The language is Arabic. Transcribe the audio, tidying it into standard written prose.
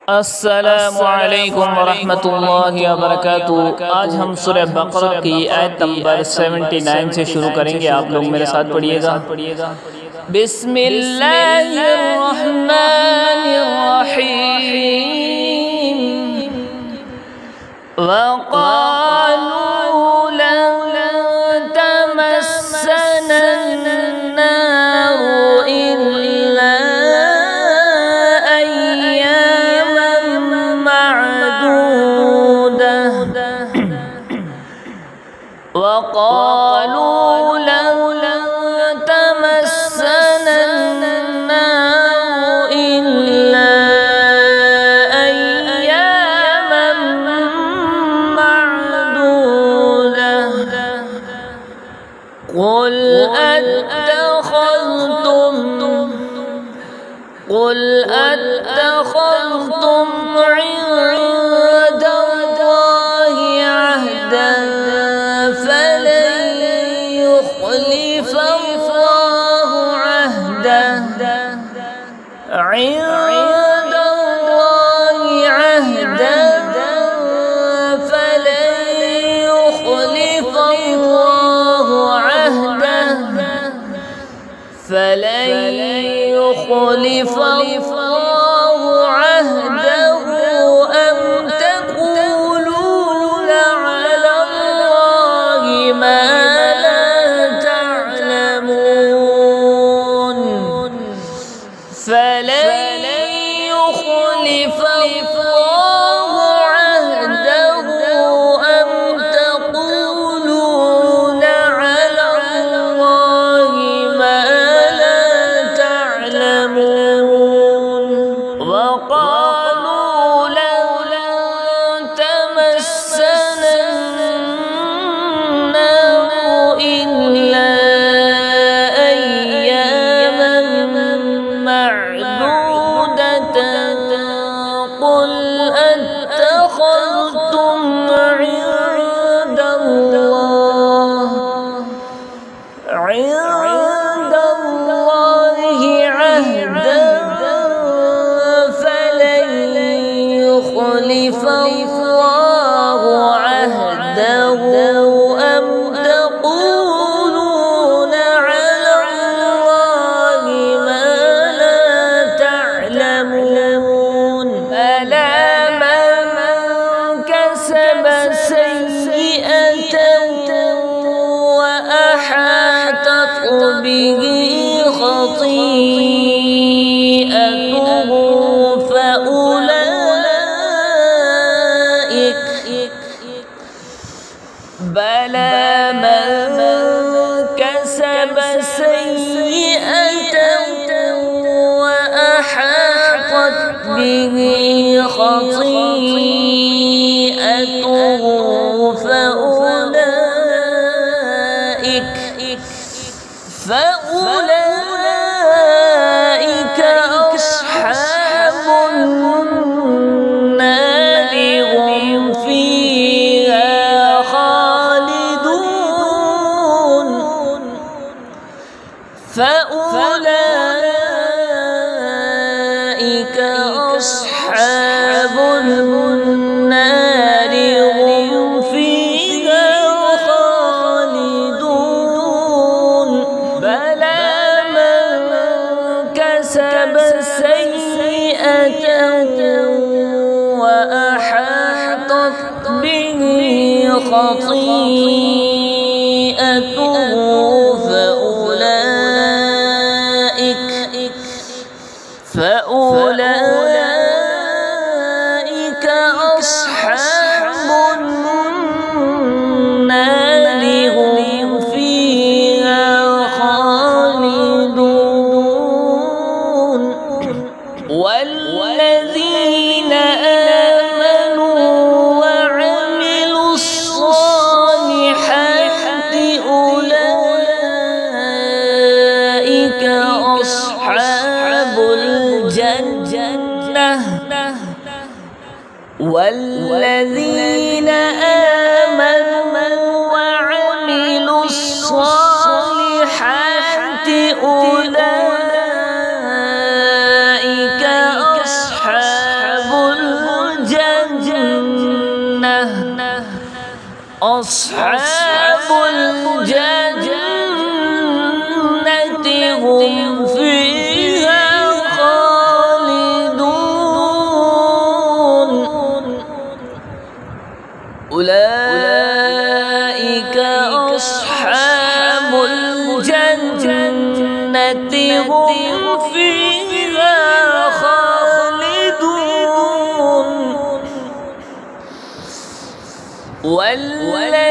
अस्सलामुअलैकुम वरहमतुल्लाहि वबरकातुहू। आज हम सूरह बकरा की आयत नंबर 79 से शुरू करेंगे। आप लोग मेरे साथ पढ़िएगा। बिस्मिल्लाहिर्रहमानिर्रहीम। वक़ालू लन तमस्सना अन्नारु इल्ला अय्यामन मअदूदह। वक़ालू लन तमस्सना अन्नारु इल्ला अय्यामन मअदूदह। قل أتخذتم عند الله عهدا فلن يخلف الله عهده عند الله عهدا فلن يخلف الله عهده أم تقولون على الله ما لا تعلمون فلن يخلف الله عهده أم تقولون على الله ما لا تعلمون. وقالوا لن تمسنا النار إلا أياما معدودة. قل أتخذتم عند الله عهدا فلن يخلف الله عهده أم تقولون على الله ما لا تعلمون. ألا من كسب سيئة وأحاطت به خطيئته بلى من كسب سيئة وأحاطت به خطيئته فأولئك أصحاب النار هم فيها خالدون. فأولئك أصحاب النار هم فيها خالدون. بلى من كسب سيئة وأحاطت به خطيئته فأولئك أصحاب النار هم فيها خالدون. والذين آمنوا وعملوا الصالحات أولئك أصحاب الجنة. والذين آمنوا وعملوا الصالحات أولئك أصحاب أصحاب الجنة هم فيها خالدون أولئك أصحاب الجنة هم فيها خالدون والذين